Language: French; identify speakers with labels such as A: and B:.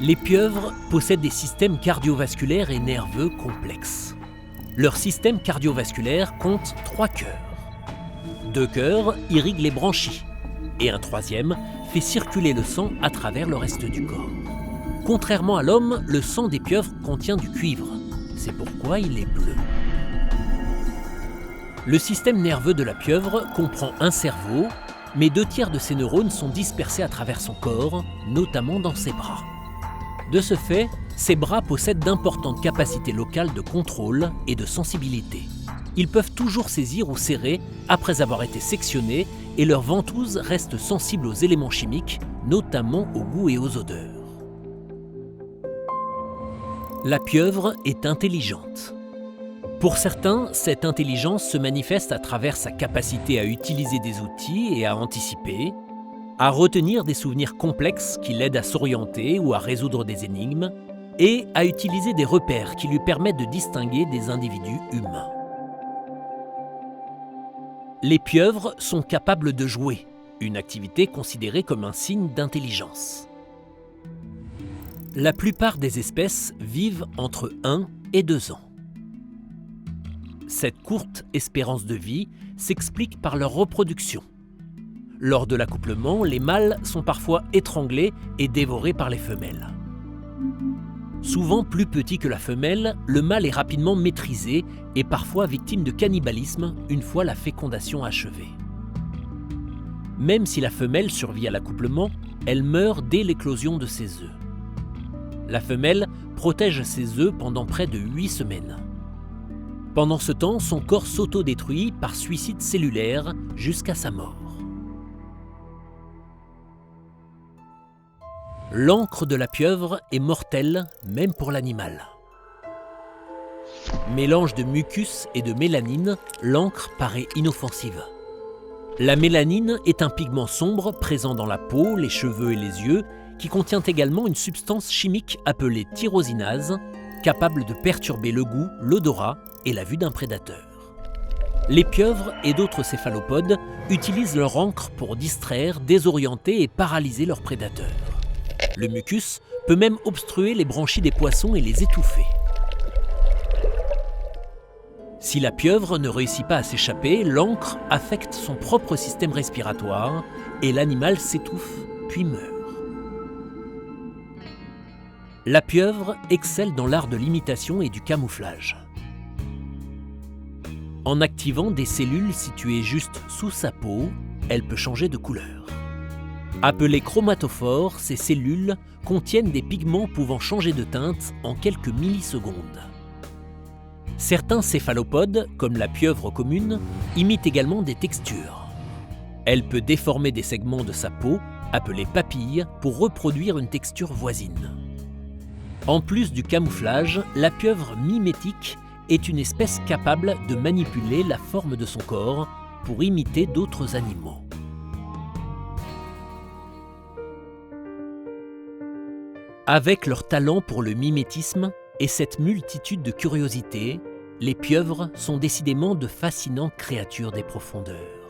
A: Les pieuvres possèdent des systèmes cardiovasculaires et nerveux complexes. Leur système cardiovasculaire compte 3 cœurs. 2 cœurs irriguent les branchies et un troisième fait circuler le sang à travers le reste du corps. Contrairement à l'homme, le sang des pieuvres contient du cuivre. C'est pourquoi il est bleu. Le système nerveux de la pieuvre comprend un cerveau, mais 2/3 de ses neurones sont dispersés à travers son corps, notamment dans ses bras. De ce fait, ses bras possèdent d'importantes capacités locales de contrôle et de sensibilité. Ils peuvent toujours saisir ou serrer après avoir été sectionnés et leurs ventouses restent sensibles aux éléments chimiques, notamment au goût et aux odeurs. La pieuvre est intelligente. Pour certains, cette intelligence se manifeste à travers sa capacité à utiliser des outils et à anticiper, à retenir des souvenirs complexes qui l'aident à s'orienter ou à résoudre des énigmes, et à utiliser des repères qui lui permettent de distinguer des individus humains. Les pieuvres sont capables de jouer, une activité considérée comme un signe d'intelligence. La plupart des espèces vivent entre 1 et 2 ans. Cette courte espérance de vie s'explique par leur reproduction. Lors de l'accouplement, les mâles sont parfois étranglés et dévorés par les femelles. Souvent plus petit que la femelle, le mâle est rapidement maîtrisé et parfois victime de cannibalisme une fois la fécondation achevée. Même si la femelle survit à l'accouplement, elle meurt dès l'éclosion de ses œufs. La femelle protège ses œufs pendant près de 8 semaines. Pendant ce temps, son corps s'autodétruit par suicide cellulaire jusqu'à sa mort. L'encre de la pieuvre est mortelle, même pour l'animal. Mélange de mucus et de mélanine, l'encre paraît inoffensive. La mélanine est un pigment sombre présent dans la peau, les cheveux et les yeux, qui contient également une substance chimique appelée tyrosinase, capable de perturber le goût, l'odorat et la vue d'un prédateur. Les pieuvres et d'autres céphalopodes utilisent leur encre pour distraire, désorienter et paralyser leurs prédateurs. Le mucus peut même obstruer les branchies des poissons et les étouffer. Si la pieuvre ne réussit pas à s'échapper, l'encre affecte son propre système respiratoire et l'animal s'étouffe puis meurt. La pieuvre excelle dans l'art de l'imitation et du camouflage. En activant des cellules situées juste sous sa peau, elle peut changer de couleur. Appelées chromatophores, ces cellules contiennent des pigments pouvant changer de teinte en quelques millisecondes. Certains céphalopodes, comme la pieuvre commune, imitent également des textures. Elle peut déformer des segments de sa peau, appelés papilles, pour reproduire une texture voisine. En plus du camouflage, la pieuvre mimétique est une espèce capable de manipuler la forme de son corps pour imiter d'autres animaux. Avec leur talent pour le mimétisme et cette multitude de curiosités, les pieuvres sont décidément de fascinantes créatures des profondeurs.